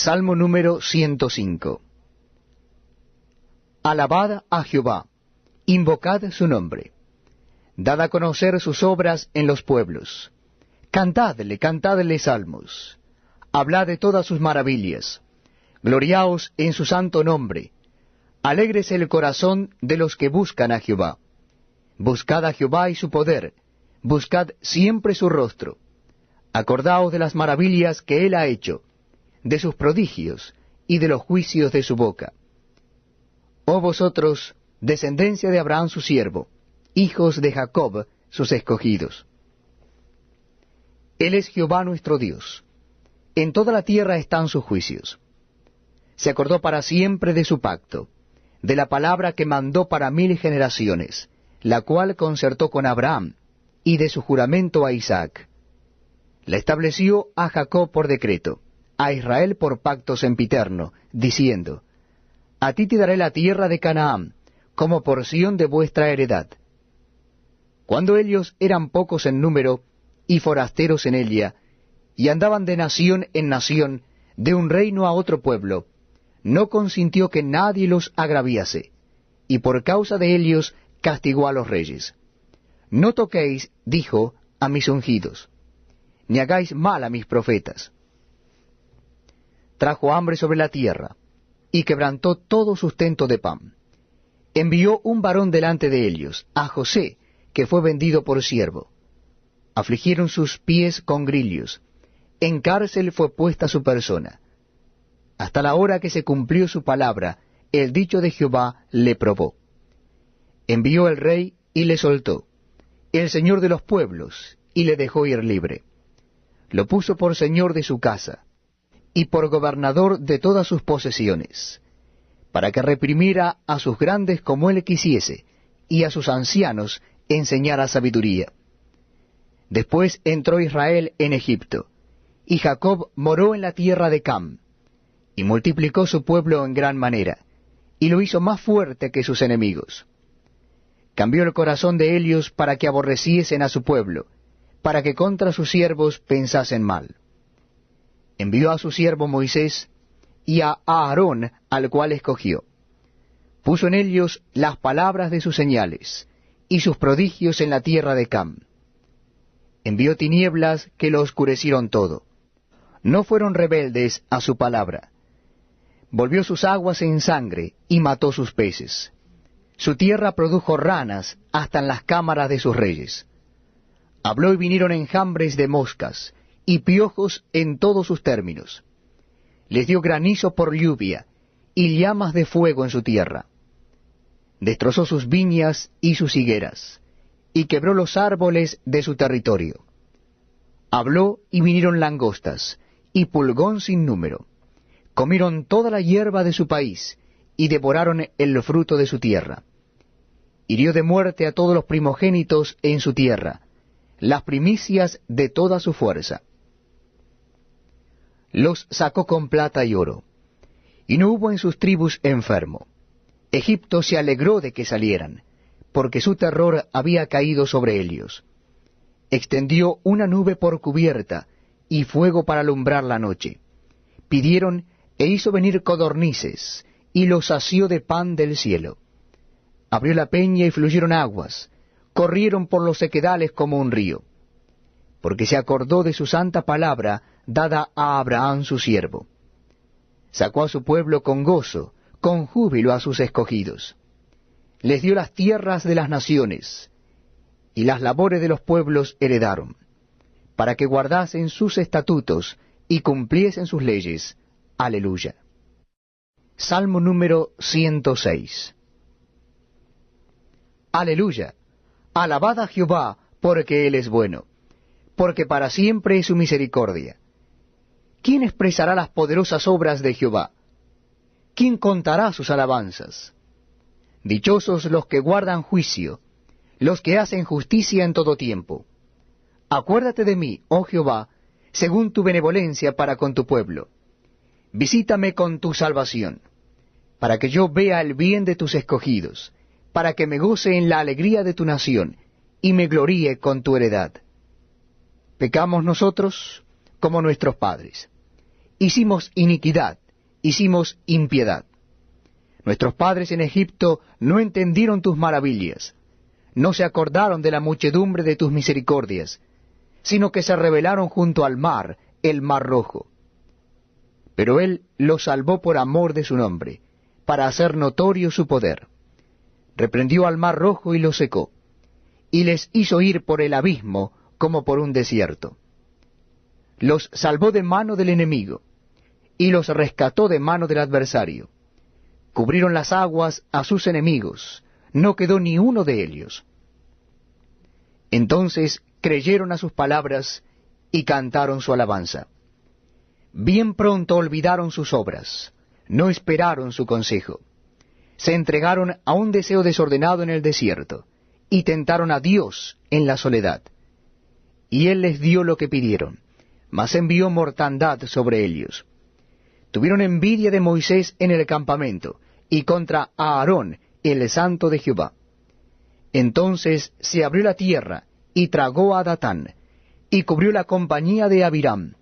Salmo número 105. Alabad a Jehová, invocad su nombre, dad a conocer sus obras en los pueblos, cantadle salmos, hablad de todas sus maravillas, gloriaos en su santo nombre, alégrese el corazón de los que buscan a Jehová. Buscad a Jehová y su poder, buscad siempre su rostro. Acordaos de las maravillas que él ha hecho, de sus prodigios y de los juicios de su boca. Oh vosotros, descendencia de Abraham su siervo, hijos de Jacob sus escogidos. Él es Jehová nuestro Dios. En toda la tierra están sus juicios. Se acordó para siempre de su pacto, de la palabra que mandó para 1000 generaciones, la cual concertó con Abraham, y de su juramento a Isaac. La estableció a Jacob por decreto, a Israel por pacto sempiterno, diciendo: A ti te daré la tierra de Canaán, como porción de vuestra heredad. Cuando ellos eran pocos en número, y forasteros en ella, y andaban de nación en nación, de un reino a otro pueblo, no consintió que nadie los agraviase, y por causa de ellos castigó a los reyes. No toquéis, dijo, a mis ungidos, ni hagáis mal a mis profetas. Trajo hambre sobre la tierra, y quebrantó todo sustento de pan. Envió un varón delante de ellos, a José, que fue vendido por siervo. Afligieron sus pies con grillos, en cárcel fue puesta su persona. Hasta la hora que se cumplió su palabra, el dicho de Jehová le probó. Envió el rey y le soltó, el señor de los pueblos, y le dejó ir libre. Lo puso por señor de su casa, y por gobernador de todas sus posesiones, para que reprimiera a sus grandes como él quisiese, y a sus ancianos enseñara sabiduría. Después entró Israel en Egipto, y Jacob moró en la tierra de Cam, y multiplicó su pueblo en gran manera, y lo hizo más fuerte que sus enemigos. Cambió el corazón de ellos para que aborreciesen a su pueblo, para que contra sus siervos pensasen mal. Envió a su siervo Moisés y a Aarón, al cual escogió. Puso en ellos las palabras de sus señales, y sus prodigios en la tierra de Cam. Envió tinieblas que lo oscurecieron todo. No fueron rebeldes a su palabra. Volvió sus aguas en sangre, y mató sus peces. Su tierra produjo ranas hasta en las cámaras de sus reyes. Habló y vinieron enjambres de moscas, y piojos en todos sus términos. Les dio granizo por lluvia, y llamas de fuego en su tierra. Destrozó sus viñas y sus higueras, y quebró los árboles de su territorio. Habló y vinieron langostas, y pulgón sin número. Comieron toda la hierba de su país, y devoraron el fruto de su tierra. Hirió de muerte a todos los primogénitos en su tierra, las primicias de toda su fuerza. Los sacó con plata y oro, y no hubo en sus tribus enfermo. Egipto se alegró de que salieran, porque su terror había caído sobre ellos. Extendió una nube por cubierta, y fuego para alumbrar la noche. Pidieron, e hizo venir codornices, y los sació de pan del cielo. Abrió la peña y fluyeron aguas, corrieron por los sequedales como un río. Porque se acordó de su santa palabra, dada a Abraham su siervo. Sacó a su pueblo con gozo, con júbilo a sus escogidos. Les dio las tierras de las naciones, y las labores de los pueblos heredaron, para que guardasen sus estatutos y cumpliesen sus leyes. Aleluya. Salmo número 106. Aleluya. Alabad a Jehová, porque Él es bueno, porque para siempre es su misericordia. ¿Quién expresará las poderosas obras de Jehová? ¿Quién contará sus alabanzas? Dichosos los que guardan juicio, los que hacen justicia en todo tiempo. Acuérdate de mí, oh Jehová, según tu benevolencia para con tu pueblo. Visítame con tu salvación, para que yo vea el bien de tus escogidos, para que me goce en la alegría de tu nación, y me gloríe con tu heredad. Pecamos nosotros como nuestros padres, hicimos iniquidad, hicimos impiedad. Nuestros padres en Egipto no entendieron tus maravillas, no se acordaron de la muchedumbre de tus misericordias, sino que se rebelaron junto al mar, el mar rojo. Pero él los salvó por amor de su nombre, para hacer notorio su poder. Reprendió al mar rojo y lo secó, y les hizo ir por el abismo como por un desierto. Los salvó de mano del enemigo, y los rescató de mano del adversario. Cubrieron las aguas a sus enemigos, no quedó ni uno de ellos. Entonces creyeron a sus palabras y cantaron su alabanza. Bien pronto olvidaron sus obras, no esperaron su consejo. Se entregaron a un deseo desordenado en el desierto, y tentaron a Dios en la soledad. Y él les dio lo que pidieron, mas envió mortandad sobre ellos. Tuvieron envidia de Moisés en el campamento, y contra Aarón, el santo de Jehová. Entonces se abrió la tierra, y tragó a Datán, y cubrió la compañía de Abiram.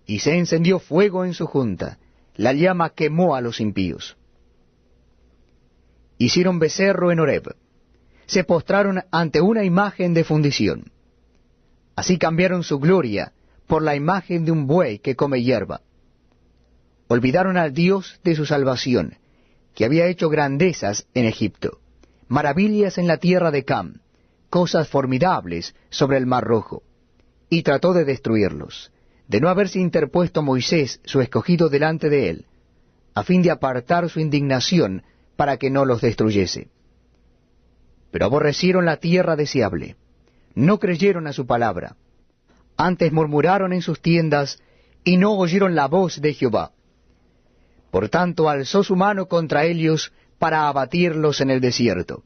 Y se encendió fuego en su junta, la llama quemó a los impíos. Hicieron becerro en Horeb, se postraron ante una imagen de fundición. Así cambiaron su gloria por la imagen de un buey que come hierba. Olvidaron al Dios de su salvación, que había hecho grandezas en Egipto, maravillas en la tierra de Cam, cosas formidables sobre el mar rojo, y trató de destruirlos, de no haberse interpuesto Moisés, su escogido, delante de él, a fin de apartar su indignación para que no los destruyese. Pero aborrecieron la tierra deseable, no creyeron a su palabra, antes murmuraron en sus tiendas, y no oyeron la voz de Jehová. Por tanto alzó su mano contra ellos para abatirlos en el desierto,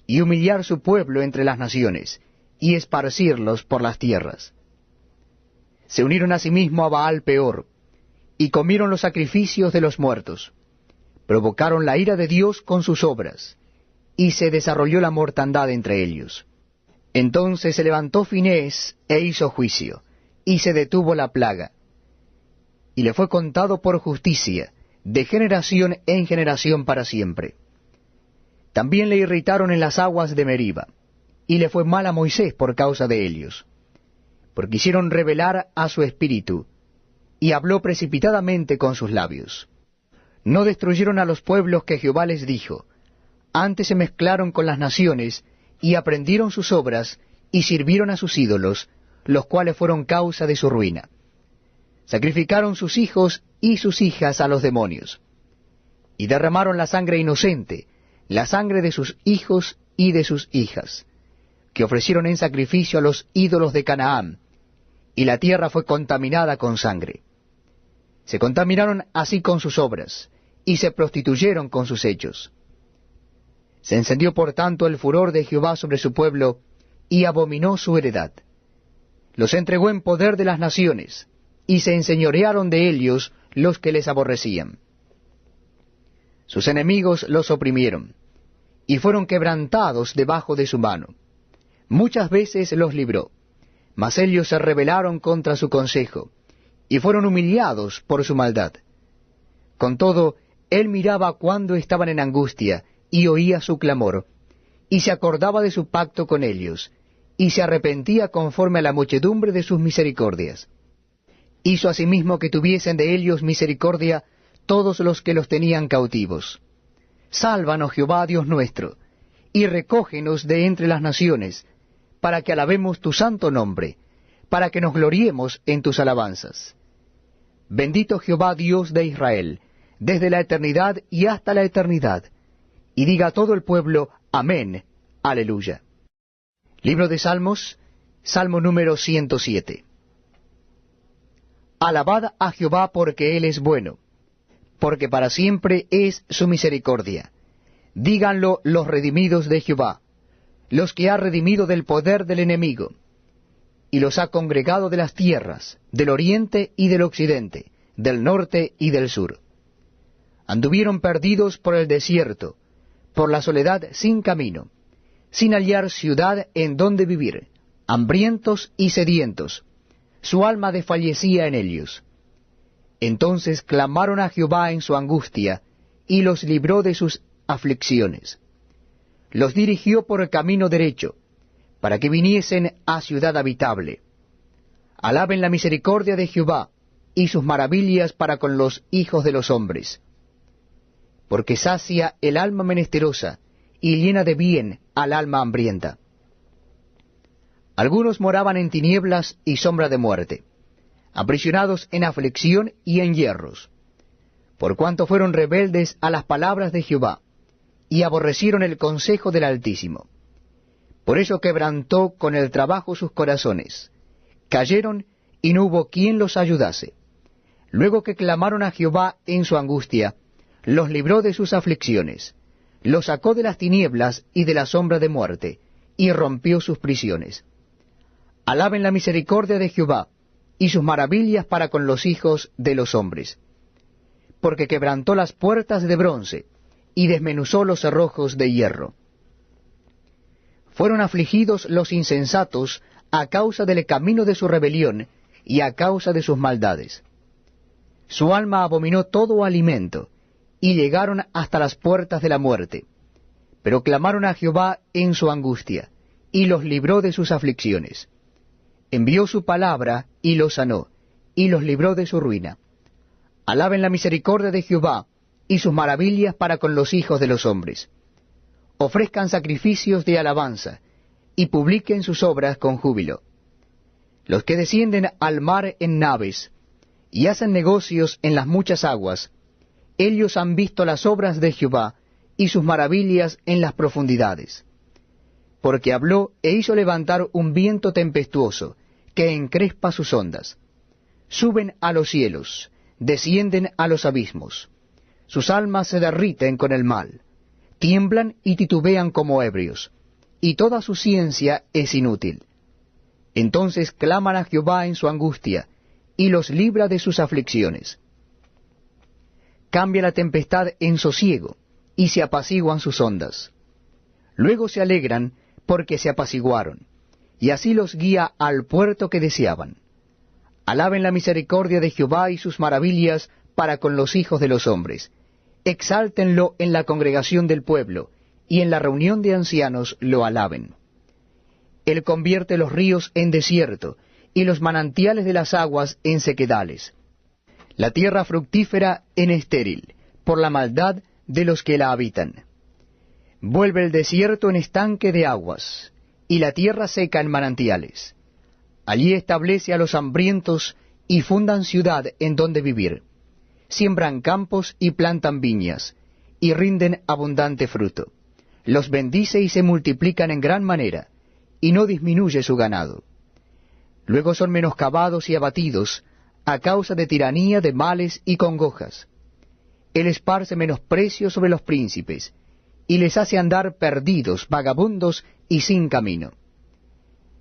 y humillar su pueblo entre las naciones, y esparcirlos por las tierras. Se unieron asimismo a Baal Peor, y comieron los sacrificios de los muertos. Provocaron la ira de Dios con sus obras, y se desarrolló la mortandad entre ellos. Entonces se levantó Finés e hizo juicio, y se detuvo la plaga. Y le fue contado por justicia, de generación en generación para siempre. También le irritaron en las aguas de Meriba, y le fue mal a Moisés por causa de ellos, porque hicieron rebelar a su espíritu, y habló precipitadamente con sus labios. No destruyeron a los pueblos que Jehová les dijo, antes se mezclaron con las naciones, y aprendieron sus obras, y sirvieron a sus ídolos, los cuales fueron causa de su ruina. Sacrificaron sus hijos y sus hijas a los demonios, y derramaron la sangre inocente, la sangre de sus hijos y de sus hijas, que ofrecieron en sacrificio a los ídolos de Canaán, y la tierra fue contaminada con sangre. Se contaminaron así con sus obras, y se prostituyeron con sus hechos. Se encendió por tanto el furor de Jehová sobre su pueblo, y abominó su heredad. Los entregó en poder de las naciones, y se enseñorearon de ellos los que les aborrecían. Sus enemigos los oprimieron, y fueron quebrantados debajo de su mano. Muchas veces los libró, mas ellos se rebelaron contra su consejo, y fueron humillados por su maldad. Con todo, él miraba cuando estaban en angustia, y oía su clamor, y se acordaba de su pacto con ellos, y se arrepentía conforme a la muchedumbre de sus misericordias. Hizo asimismo que tuviesen de ellos misericordia todos los que los tenían cautivos. Sálvanos, Jehová, Dios nuestro, y recógenos de entre las naciones, para que alabemos tu santo nombre, para que nos gloriemos en tus alabanzas. Bendito Jehová, Dios de Israel, desde la eternidad y hasta la eternidad. Y diga todo el pueblo, amén, aleluya. Libro de Salmos, Salmo número 107. Alabad a Jehová porque Él es bueno, porque para siempre es su misericordia. Díganlo los redimidos de Jehová, los que ha redimido del poder del enemigo, y los ha congregado de las tierras, del oriente y del occidente, del norte y del sur. Anduvieron perdidos por el desierto, por la soledad sin camino, sin hallar ciudad en donde vivir, hambrientos y sedientos. Su alma desfallecía en ellos. Entonces clamaron a Jehová en su angustia, y los libró de sus aflicciones. Los dirigió por el camino derecho, para que viniesen a ciudad habitable. Alaben la misericordia de Jehová, y sus maravillas para con los hijos de los hombres. Porque sacia el alma menesterosa, y llena de bien al alma hambrienta. Algunos moraban en tinieblas y sombra de muerte, aprisionados en aflicción y en hierros, por cuanto fueron rebeldes a las palabras de Jehová, y aborrecieron el consejo del Altísimo. Por eso quebrantó con el trabajo sus corazones, cayeron y no hubo quien los ayudase. Luego que clamaron a Jehová en su angustia, los libró de sus aflicciones, los sacó de las tinieblas y de la sombra de muerte, y rompió sus prisiones. Alaben la misericordia de Jehová, y sus maravillas para con los hijos de los hombres. Porque quebrantó las puertas de bronce, y desmenuzó los cerrojos de hierro. Fueron afligidos los insensatos a causa del camino de su rebelión, y a causa de sus maldades. Su alma abominó todo alimento, y llegaron hasta las puertas de la muerte. Pero clamaron a Jehová en su angustia, y los libró de sus aflicciones. Envió su palabra, y los sanó, y los libró de su ruina. Alaben la misericordia de Jehová, y sus maravillas para con los hijos de los hombres. Ofrezcan sacrificios de alabanza, y publiquen sus obras con júbilo. Los que descienden al mar en naves, y hacen negocios en las muchas aguas, ellos han visto las obras de Jehová, y sus maravillas en las profundidades. Porque habló e hizo levantar un viento tempestuoso, que encrespa sus ondas. Suben a los cielos, descienden a los abismos. Sus almas se derriten con el mal, tiemblan y titubean como ebrios, y toda su ciencia es inútil. Entonces claman a Jehová en su angustia, y los libra de sus aflicciones. Cambia la tempestad en sosiego, y se apaciguan sus ondas. Luego se alegran porque se apaciguaron, y así los guía al puerto que deseaban. Alaben la misericordia de Jehová y sus maravillas para con los hijos de los hombres. Exáltenlo en la congregación del pueblo, y en la reunión de ancianos lo alaben. Él convierte los ríos en desierto, y los manantiales de las aguas en sequedales. La tierra fructífera en estéril, por la maldad de los que la habitan. Vuelve el desierto en estanque de aguas, y la tierra seca en manantiales. Allí establece a los hambrientos, y fundan ciudad en donde vivir. Siembran campos y plantan viñas, y rinden abundante fruto. Los bendice y se multiplican en gran manera, y no disminuye su ganado. Luego son menoscabados y abatidos, a causa de tiranía, de males y congojas. Él esparce menosprecio sobre los príncipes, y les hace andar perdidos, vagabundos y sin camino.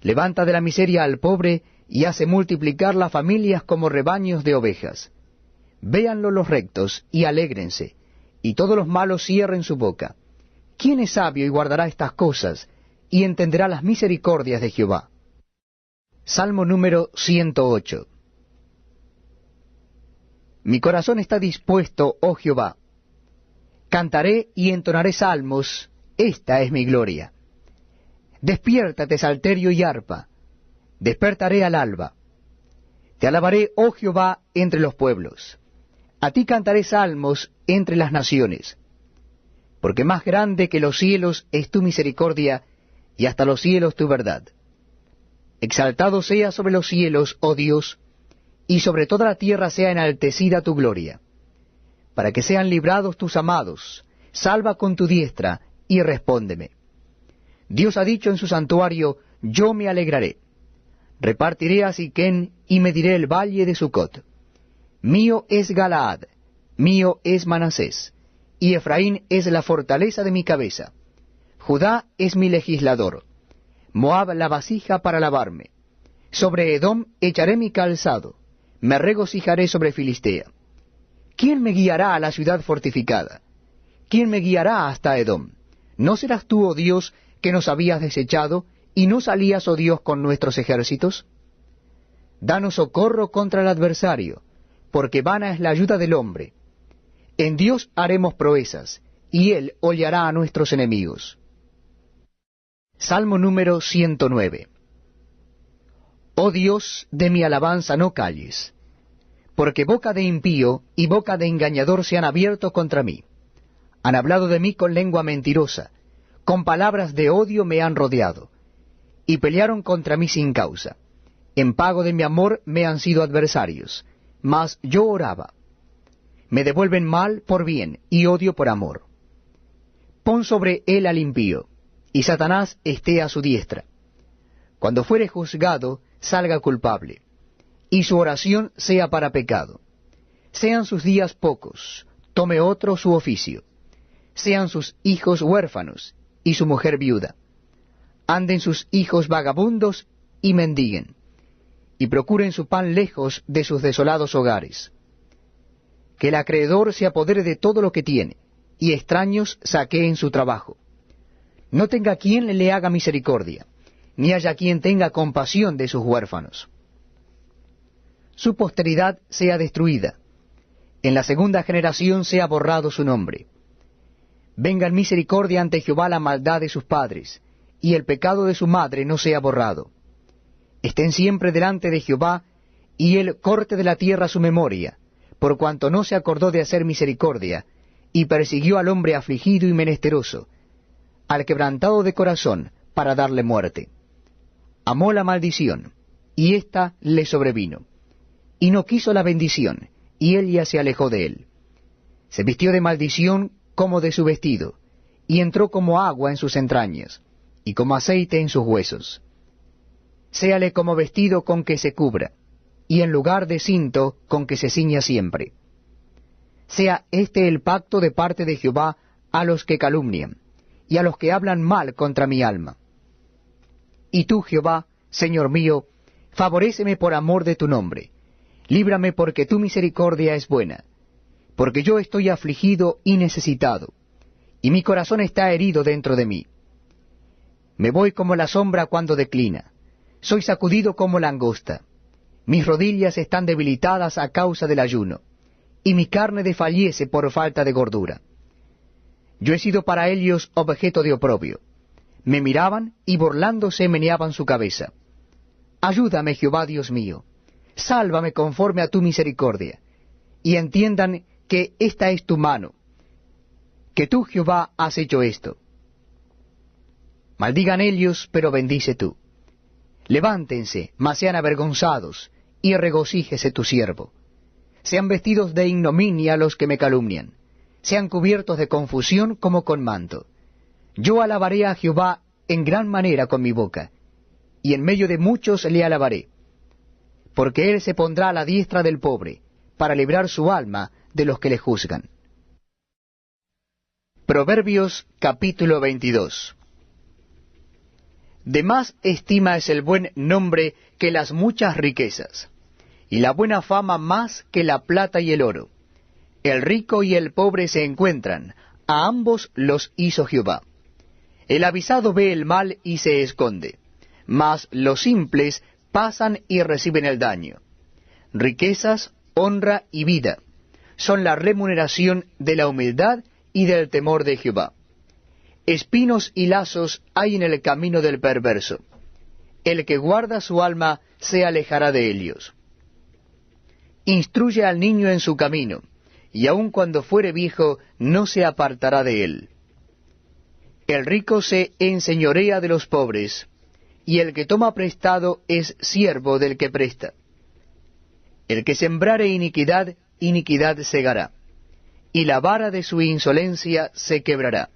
Levanta de la miseria al pobre, y hace multiplicar las familias como rebaños de ovejas. Véanlo los rectos, y alégrense, y todos los malos cierren su boca. ¿Quién es sabio y guardará estas cosas, y entenderá las misericordias de Jehová? Salmo número 108. Mi corazón está dispuesto, oh Jehová. Cantaré y entonaré salmos, esta es mi gloria. Despiértate, salterio y arpa, despertaré al alba. Te alabaré, oh Jehová, entre los pueblos. A ti cantaré salmos entre las naciones. Porque más grande que los cielos es tu misericordia, y hasta los cielos tu verdad. Exaltado sea sobre los cielos, oh Dios, y sobre toda la tierra sea enaltecida tu gloria. Para que sean librados tus amados, salva con tu diestra, y respóndeme. Dios ha dicho en su santuario, yo me alegraré. Repartiré a Siquén, y mediré el valle de Sucot. Mío es Galaad, mío es Manasés, y Efraín es la fortaleza de mi cabeza. Judá es mi legislador, Moab la vasija para lavarme. Sobre Edom echaré mi calzado, me regocijaré sobre Filistea. ¿Quién me guiará a la ciudad fortificada? ¿Quién me guiará hasta Edom? ¿No serás tú, oh Dios, que nos habías desechado, y no salías, oh Dios, con nuestros ejércitos? Danos socorro contra el adversario, porque vana es la ayuda del hombre. En Dios haremos proezas, y Él hollará a nuestros enemigos. Salmo número 109. Oh Dios, de mi alabanza no calles, porque boca de impío y boca de engañador se han abierto contra mí. Han hablado de mí con lengua mentirosa, con palabras de odio me han rodeado, y pelearon contra mí sin causa. En pago de mi amor me han sido adversarios, mas yo oraba. Me devuelven mal por bien y odio por amor. Pon sobre él al impío, y Satanás esté a su diestra. Cuando fuere juzgado, salga culpable, y su oración sea para pecado. Sean sus días pocos, tome otro su oficio. Sean sus hijos huérfanos, y su mujer viuda. Anden sus hijos vagabundos y mendiguen, y procuren su pan lejos de sus desolados hogares. Que el acreedor se apodere de todo lo que tiene, y extraños saqueen su trabajo. No tenga quien le haga misericordia, ni haya quien tenga compasión de sus huérfanos. Su posteridad sea destruida, en la segunda generación sea borrado su nombre. Venga en misericordia ante Jehová la maldad de sus padres, y el pecado de su madre no sea borrado. Estén siempre delante de Jehová, y él corte de la tierra su memoria, por cuanto no se acordó de hacer misericordia, y persiguió al hombre afligido y menesteroso, al quebrantado de corazón, para darle muerte. Amó la maldición, y ésta le sobrevino, y no quiso la bendición, y ella se alejó de él. Se vistió de maldición como de su vestido, y entró como agua en sus entrañas, y como aceite en sus huesos. Séale como vestido con que se cubra, y en lugar de cinto con que se ciña siempre. Sea este el pacto de parte de Jehová a los que calumnian, y a los que hablan mal contra mi alma. Y tú, Jehová, Señor mío, favoréceme por amor de tu nombre. Líbrame porque tu misericordia es buena, porque yo estoy afligido y necesitado, y mi corazón está herido dentro de mí. Me voy como la sombra cuando declina, soy sacudido como langosta. Mis rodillas están debilitadas a causa del ayuno, y mi carne desfallece por falta de gordura. Yo he sido para ellos objeto de oprobio. Me miraban y burlándose meneaban su cabeza. Ayúdame, Jehová Dios mío, sálvame conforme a tu misericordia, y entiendan que esta es tu mano, que tú, Jehová, has hecho esto. Maldigan ellos, pero bendice tú. Levántense, mas sean avergonzados, y regocíjese tu siervo. Sean vestidos de ignominia los que me calumnian, sean cubiertos de confusión como con manto. Yo alabaré a Jehová en gran manera con mi boca, y en medio de muchos le alabaré, porque él se pondrá a la diestra del pobre, para librar su alma de los que le juzgan. Proverbios capítulo 22. De más estima es el buen nombre que las muchas riquezas, y la buena fama más que la plata y el oro. El rico y el pobre se encuentran, a ambos los hizo Jehová. El avisado ve el mal y se esconde, mas los simples pasan y reciben el daño. Riquezas, honra y vida son la remuneración de la humildad y del temor de Jehová. Espinos y lazos hay en el camino del perverso. El que guarda su alma se alejará de ellos. Instruye al niño en su camino, y aun cuando fuere viejo no se apartará de él. El rico se enseñorea de los pobres, y el que toma prestado es siervo del que presta. El que sembrare iniquidad, iniquidad segará, y la vara de su insolencia se quebrará.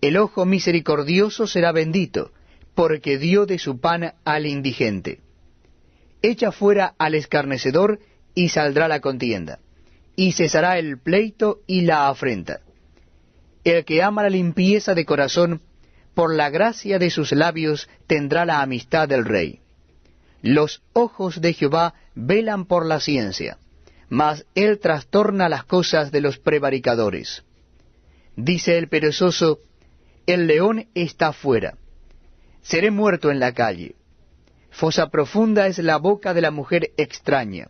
El ojo misericordioso será bendito, porque dio de su pan al indigente. Echa fuera al escarnecedor, y saldrá la contienda, y cesará el pleito y la afrenta. El que ama la limpieza de corazón, por la gracia de sus labios tendrá la amistad del rey. Los ojos de Jehová velan por la ciencia, mas él trastorna las cosas de los prevaricadores. Dice el perezoso, el león está fuera, seré muerto en la calle. Fosa profunda es la boca de la mujer extraña.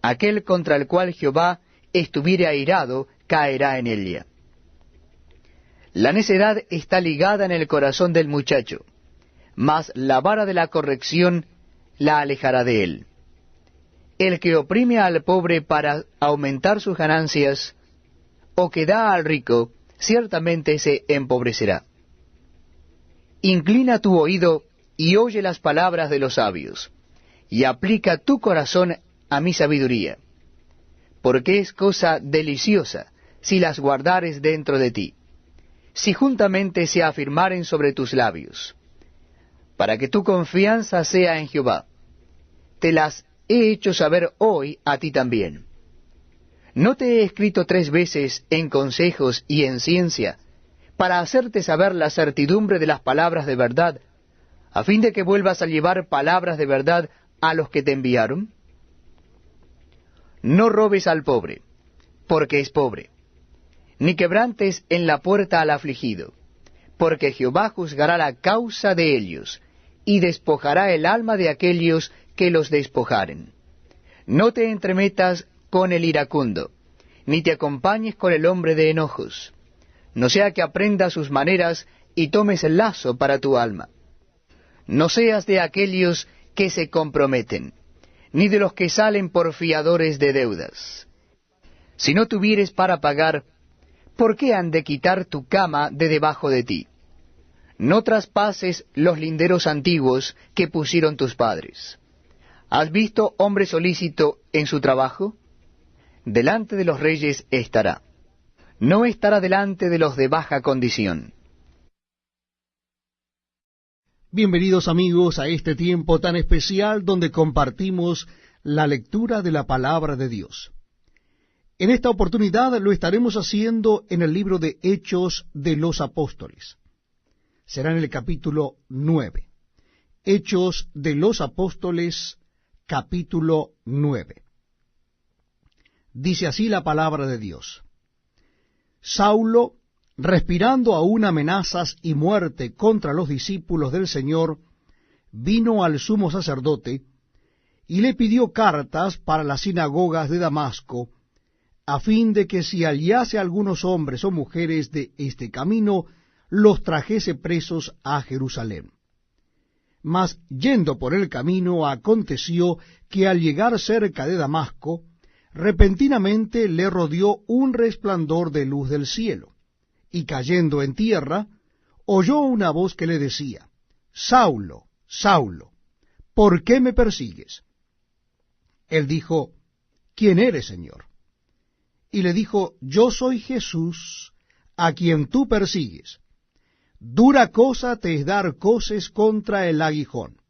Aquel contra el cual Jehová estuviere airado, caerá en ella. La necedad está ligada en el corazón del muchacho, mas la vara de la corrección la alejará de él. El que oprime al pobre para aumentar sus ganancias, o que da al rico, ciertamente se empobrecerá. Inclina tu oído y oye las palabras de los sabios, y aplica tu corazón a mi sabiduría, porque es cosa deliciosa si las guardares dentro de ti, si juntamente se afirmaren sobre tus labios, para que tu confianza sea en Jehová. Te las he hecho saber hoy a ti también. ¿No te he escrito 3 veces en consejos y en ciencia, para hacerte saber la certidumbre de las palabras de verdad, a fin de que vuelvas a llevar palabras de verdad a los que te enviaron? No robes al pobre, porque es pobre, ni quebrantes en la puerta al afligido, porque Jehová juzgará la causa de ellos, y despojará el alma de aquellos que los despojaren. No te entremetas con el iracundo, ni te acompañes con el hombre de enojos, no sea que aprendas sus maneras y tomes el lazo para tu alma. No seas de aquellos que se comprometen, ni de los que salen por fiadores de deudas. Si no tuvieres para pagar, ¿por qué han de quitar tu cama de debajo de ti? No traspases los linderos antiguos que pusieron tus padres. ¿Has visto hombre solícito en su trabajo? Delante de los reyes estará. No estará delante de los de baja condición. Bienvenidos amigos a este tiempo tan especial donde compartimos la lectura de la palabra de Dios. En esta oportunidad lo estaremos haciendo en el libro de Hechos de los Apóstoles. Será en el capítulo 9. Hechos de los Apóstoles, capítulo 9. Dice así la palabra de Dios. Saulo, respirando aún amenazas y muerte contra los discípulos del Señor, vino al sumo sacerdote y le pidió cartas para las sinagogas de Damasco, a fin de que si hallase algunos hombres o mujeres de este camino, los trajese presos a Jerusalén. Mas yendo por el camino, aconteció que al llegar cerca de Damasco, repentinamente le rodeó un resplandor de luz del cielo, y cayendo en tierra, oyó una voz que le decía, Saulo, Saulo, ¿por qué me persigues? Él dijo, ¿quién eres, Señor? Y le dijo, yo soy Jesús, a quien tú persigues. Dura cosa te es dar coces contra el aguijón.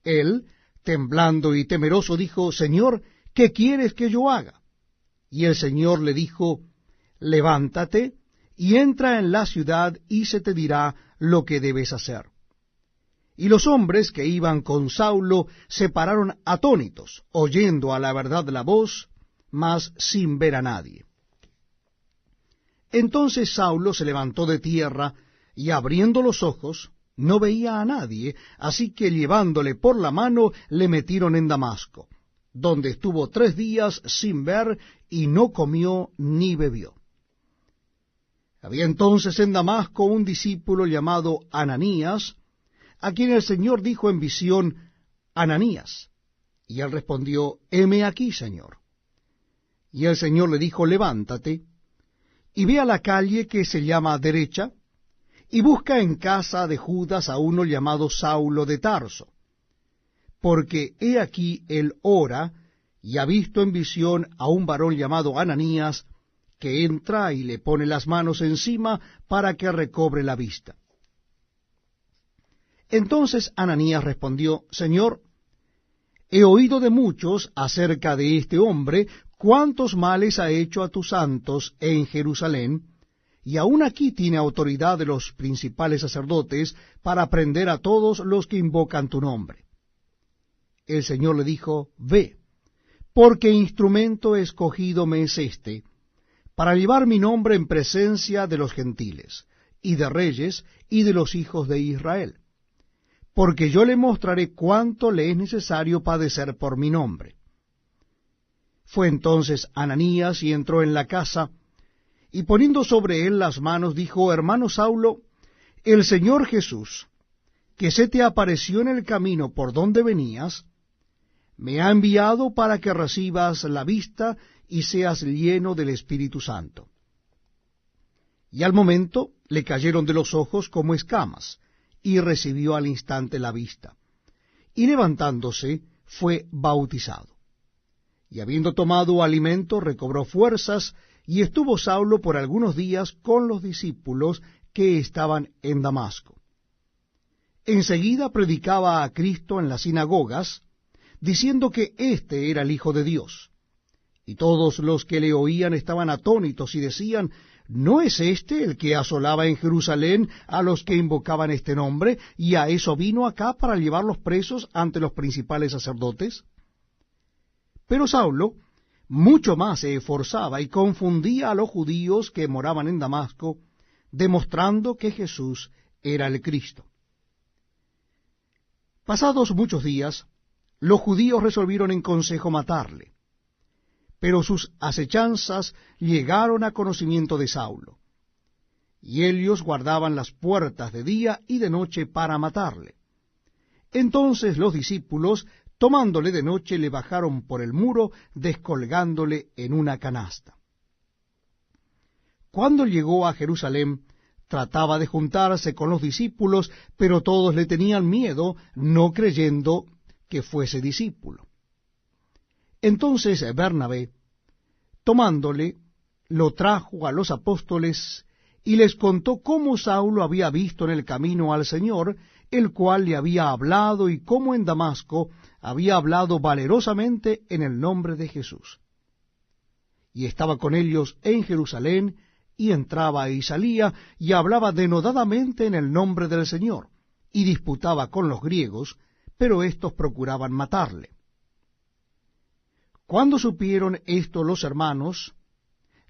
Él, temblando y temeroso, dijo, Señor, ¿qué quieres que yo haga? Y el Señor le dijo, levántate y entra en la ciudad y se te dirá lo que debes hacer. Y los hombres que iban con Saulo se pararon atónitos, oyendo a la verdad la voz, mas sin ver a nadie. Entonces Saulo se levantó de tierra, y abriendo los ojos, no veía a nadie, así que llevándole por la mano, le metieron en Damasco, donde estuvo 3 días sin ver, y no comió ni bebió. Había entonces en Damasco un discípulo llamado Ananías, a quien el Señor dijo en visión, Ananías. Y él respondió, heme aquí, Señor. Y el Señor le dijo, levántate, y ve a la calle que se llama Derecha, y busca en casa de Judas a uno llamado Saulo de Tarso, porque he aquí él ora, y ha visto en visión a un varón llamado Ananías, que entra y le pone las manos encima para que recobre la vista. Entonces Ananías respondió, Señor, he oído de muchos acerca de este hombre, cuántos males ha hecho a tus santos en Jerusalén, y aun aquí tiene autoridad de los principales sacerdotes para prender a todos los que invocan tu nombre. El Señor le dijo, ve, porque instrumento escogido me es este, para llevar mi nombre en presencia de los gentiles, y de reyes, y de los hijos de Israel. Porque yo le mostraré cuánto le es necesario padecer por mi nombre. Fue entonces Ananías y entró en la casa, y poniendo sobre él las manos, dijo: Hermano Saulo, el Señor Jesús, que se te apareció en el camino por donde venías, me ha enviado para que recibas la vista y seas lleno del Espíritu Santo. Y al momento le cayeron de los ojos como escamas, y recibió al instante la vista. Y levantándose, fue bautizado. Y habiendo tomado alimento, recobró fuerzas, y estuvo Saulo por algunos días con los discípulos que estaban en Damasco. Enseguida predicaba a Cristo en las sinagogas, diciendo que éste era el Hijo de Dios. Y todos los que le oían estaban atónitos y decían: ¿no es este el que asolaba en Jerusalén a los que invocaban este nombre, y a eso vino acá para llevarlos presos ante los principales sacerdotes? Pero Saulo mucho más se esforzaba y confundía a los judíos que moraban en Damasco, demostrando que Jesús era el Cristo. Pasados muchos días, los judíos resolvieron en consejo matarle, pero sus acechanzas llegaron a conocimiento de Saulo, y ellos guardaban las puertas de día y de noche para matarle. Entonces los discípulos, tomándole de noche, le bajaron por el muro, descolgándole en una canasta. Cuando llegó a Jerusalén, trataba de juntarse con los discípulos, pero todos le tenían miedo, no creyendo que fuese discípulo. Entonces Bernabé, tomándole, lo trajo a los apóstoles y les contó cómo Saulo había visto en el camino al Señor, el cual le había hablado, y cómo en Damasco había hablado valerosamente en el nombre de Jesús. Y estaba con ellos en Jerusalén, y entraba y salía, y hablaba denodadamente en el nombre del Señor, y disputaba con los griegos, pero éstos procuraban matarle. Cuando supieron esto los hermanos,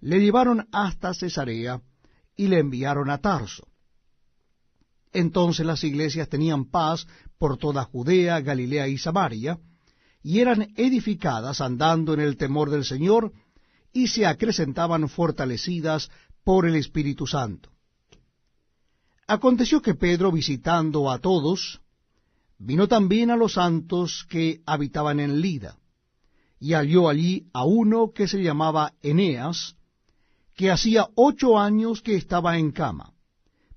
le llevaron hasta Cesarea, y le enviaron a Tarso. Entonces las iglesias tenían paz por toda Judea, Galilea y Samaria, y eran edificadas andando en el temor del Señor, y se acrecentaban fortalecidas por el Espíritu Santo. Aconteció que Pedro, visitando a todos, vino también a los santos que habitaban en Lida, y halló allí a uno que se llamaba Eneas, que hacía 8 años que estaba en cama,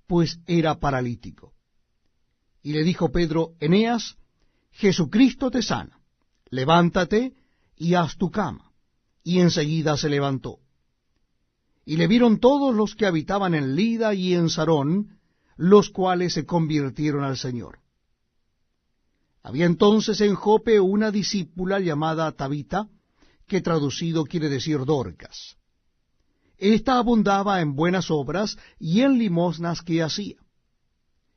pues era paralítico. Y le dijo Pedro: Eneas, Jesucristo te sana, levántate y haz tu cama. Y enseguida se levantó. Y le vieron todos los que habitaban en Lida y en Sarón, los cuales se convirtieron al Señor. Había entonces en Jope una discípula llamada Tabita, que traducido quiere decir Dorcas. Esta abundaba en buenas obras y en limosnas que hacía.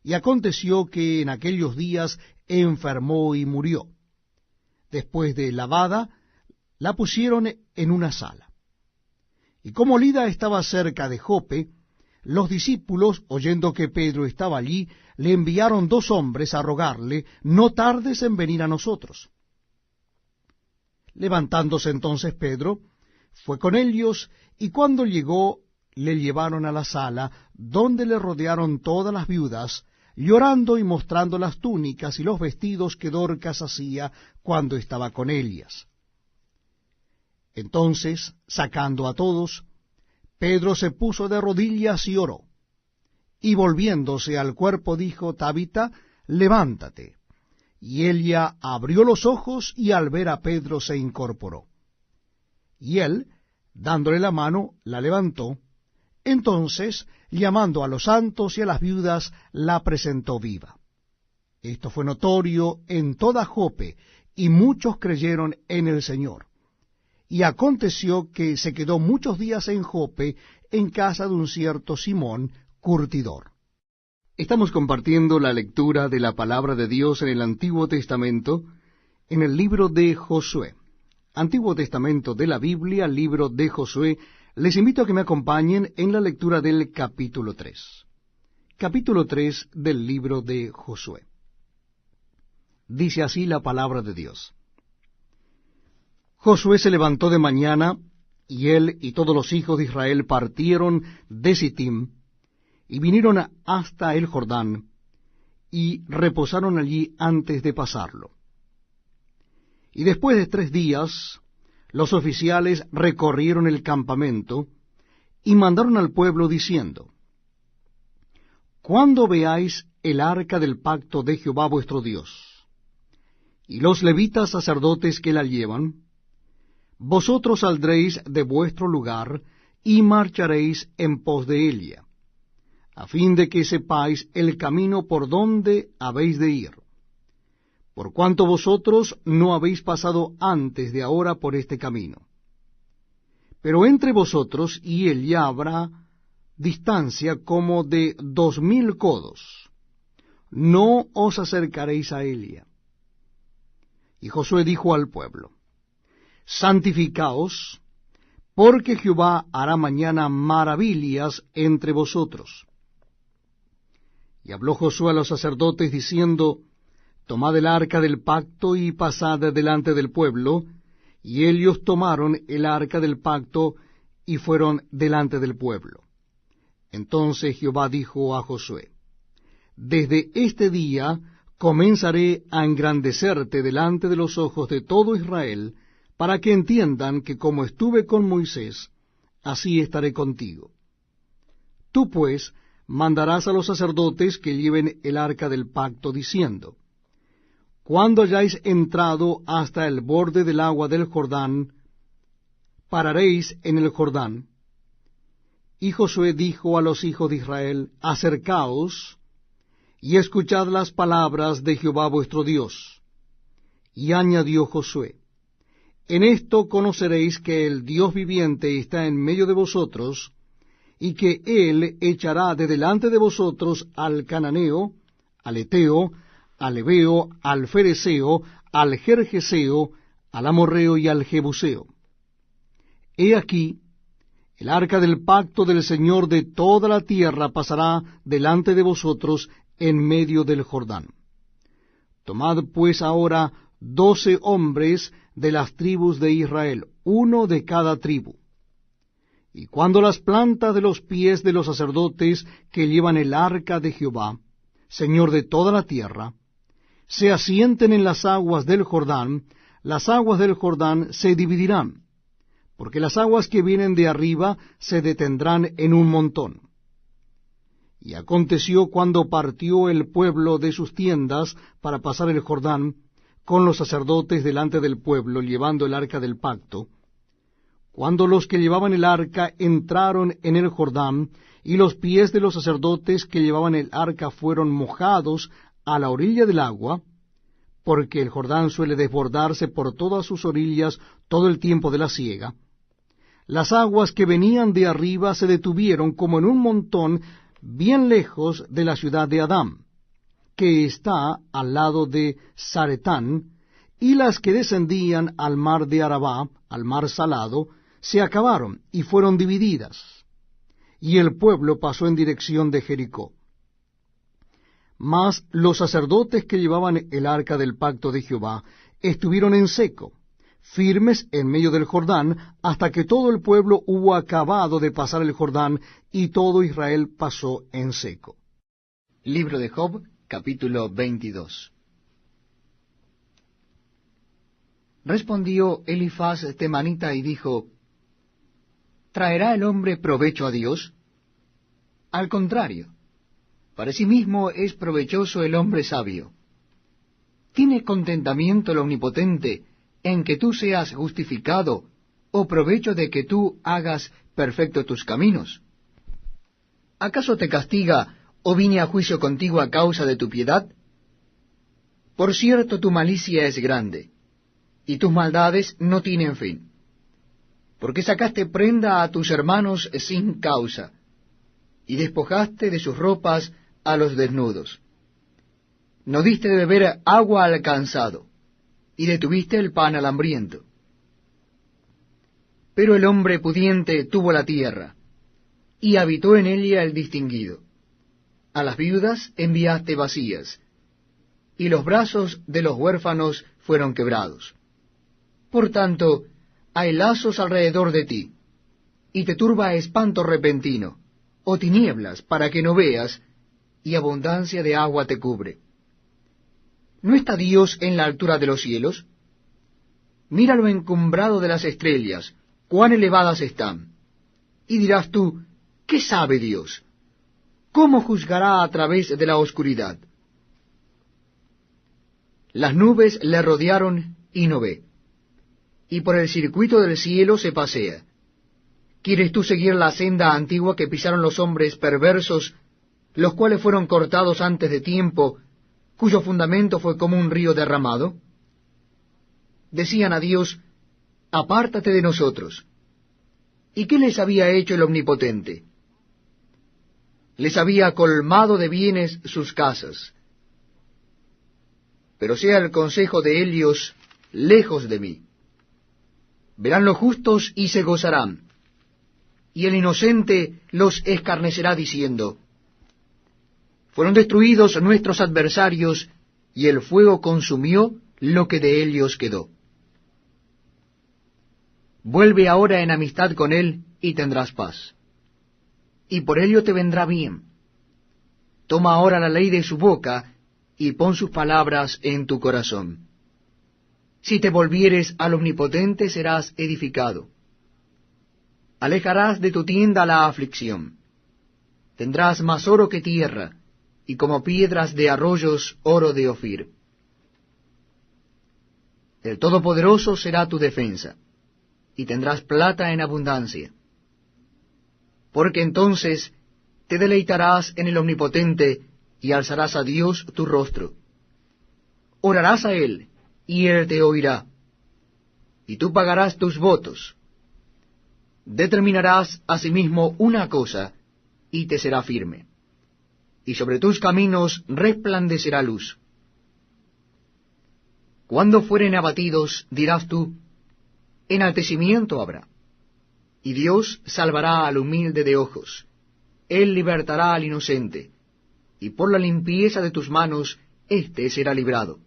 Y aconteció que en aquellos días enfermó y murió. Después de lavada, la pusieron en una sala. Y como Lida estaba cerca de Jope, los discípulos, oyendo que Pedro estaba allí, le enviaron 2 hombres a rogarle: no tardes en venir a nosotros. Levantándose entonces Pedro, fue con ellos, y cuando llegó, le llevaron a la sala, donde le rodearon todas las viudas, llorando y mostrando las túnicas y los vestidos que Dorcas hacía cuando estaba con ellas. Entonces, sacando a todos, Pedro se puso de rodillas y oró. Y volviéndose al cuerpo dijo: Tabita, levántate. Y ella abrió los ojos, y al ver a Pedro se incorporó. Y él, dándole la mano, la levantó. Entonces, llamando a los santos y a las viudas, la presentó viva. Esto fue notorio en toda Jope, y muchos creyeron en el Señor. Y aconteció que se quedó muchos días en Jope, en casa de un cierto Simón, curtidor. Estamos compartiendo la lectura de la palabra de Dios en el Antiguo Testamento, en el libro de Josué. Antiguo Testamento de la Biblia, libro de Josué. Les invito a que me acompañen en la lectura del capítulo 3. Capítulo 3 del libro de Josué. Dice así la palabra de Dios. Josué se levantó de mañana, y él y todos los hijos de Israel partieron de Sittim, y vinieron hasta el Jordán, y reposaron allí antes de pasarlo. Y después de 3 días, los oficiales recorrieron el campamento, y mandaron al pueblo diciendo: Cuando veáis el arca del pacto de Jehová vuestro Dios, y los levitas sacerdotes que la llevan, vosotros saldréis de vuestro lugar, y marcharéis en pos de ella, a fin de que sepáis el camino por donde habéis de ir, por cuanto vosotros no habéis pasado antes de ahora por este camino. Pero entre vosotros y ella habrá distancia como de 2000 codos. No os acercaréis a ella. Y Josué dijo al pueblo: Santificaos, porque Jehová hará mañana maravillas entre vosotros. Y habló Josué a los sacerdotes diciendo: Tomad el arca del pacto y pasad delante del pueblo. Y ellos tomaron el arca del pacto y fueron delante del pueblo. Entonces Jehová dijo a Josué: Desde este día comenzaré a engrandecerte delante de los ojos de todo Israel, para que entiendan que como estuve con Moisés, así estaré contigo. Tú pues mandarás a los sacerdotes que lleven el arca del pacto, diciendo: Cuando hayáis entrado hasta el borde del agua del Jordán, pararéis en el Jordán. Y Josué dijo a los hijos de Israel: Acercaos, y escuchad las palabras de Jehová vuestro Dios. Y añadió Josué: En esto conoceréis que el Dios viviente está en medio de vosotros, y que Él echará de delante de vosotros al cananeo, al eteo, al heveo, al fereceo, al gergeseo, al amorreo y al jebuseo. He aquí, el arca del pacto del Señor de toda la tierra pasará delante de vosotros en medio del Jordán. Tomad pues ahora 12 hombres de las tribus de Israel, uno de cada tribu. Y cuando las plantas de los pies de los sacerdotes que llevan el arca de Jehová, Señor de toda la tierra, se asienten en las aguas del Jordán, las aguas del Jordán se dividirán, porque las aguas que vienen de arriba se detendrán en un montón. Y aconteció cuando partió el pueblo de sus tiendas para pasar el Jordán, con los sacerdotes delante del pueblo, llevando el arca del pacto, cuando los que llevaban el arca entraron en el Jordán, y los pies de los sacerdotes que llevaban el arca fueron mojados a la orilla del agua, porque el Jordán suele desbordarse por todas sus orillas todo el tiempo de la siega, las aguas que venían de arriba se detuvieron como en un montón bien lejos de la ciudad de Adám, que está al lado de Zaretán, y las que descendían al mar de Arabá, al mar salado, se acabaron y fueron divididas, y el pueblo pasó en dirección de Jericó. Mas los sacerdotes que llevaban el arca del pacto de Jehová estuvieron en seco, firmes en medio del Jordán, hasta que todo el pueblo hubo acabado de pasar el Jordán, y todo Israel pasó en seco. Libro de Job, capítulo 22. Respondió Elifaz temanita y dijo: ¿Traerá el hombre provecho a Dios? Al contrario, para sí mismo es provechoso el hombre sabio. ¿Tiene contentamiento el Omnipotente en que tú seas justificado, o provecho de que tú hagas perfecto tus caminos? ¿Acaso te castiga, o vine a juicio contigo a causa de tu piedad? Por cierto, tu malicia es grande, y tus maldades no tienen fin. Porque sacaste prenda a tus hermanos sin causa, y despojaste de sus ropas a los desnudos. No diste de beber agua al cansado, y detuviste el pan al hambriento. Pero el hombre pudiente tuvo la tierra, y habitó en ella el distinguido. A las viudas enviaste vacías, y los brazos de los huérfanos fueron quebrados. Por tanto, hay lazos alrededor de ti, y te turba espanto repentino, o tinieblas para que no veas, y abundancia de agua te cubre. ¿No está Dios en la altura de los cielos? Mira lo encumbrado de las estrellas, cuán elevadas están. Y dirás tú, ¿qué sabe Dios? ¿Cómo juzgará a través de la oscuridad? Las nubes le rodearon y no ve, y por el circuito del cielo se pasea. ¿Quieres tú seguir la senda antigua que pisaron los hombres perversos, los cuales fueron cortados antes de tiempo, cuyo fundamento fue como un río derramado? Decían a Dios, apártate de nosotros. ¿Y qué les había hecho el Omnipotente? Les había colmado de bienes sus casas. Pero sea el consejo de ellos lejos de mí. Verán los justos y se gozarán, y el inocente los escarnecerá diciendo, fueron destruidos nuestros adversarios, y el fuego consumió lo que de ellos quedó. Vuelve ahora en amistad con él, y tendrás paz, y por ello te vendrá bien. Toma ahora la ley de su boca, y pon sus palabras en tu corazón. Si te volvieres al Omnipotente, serás edificado. Alejarás de tu tienda la aflicción. Tendrás más oro que tierra, y como piedras de arroyos oro de Ofir. El Todopoderoso será tu defensa, y tendrás plata en abundancia. Porque entonces te deleitarás en el Omnipotente, y alzarás a Dios tu rostro. Orarás a Él, y Él te oirá, y tú pagarás tus votos. Determinarás asimismo una cosa, y te será firme, y sobre tus caminos resplandecerá luz. Cuando fueren abatidos, dirás tú, enaltecimiento habrá. Y Dios salvará al humilde de ojos, Él libertará al inocente, y por la limpieza de tus manos éste será librado.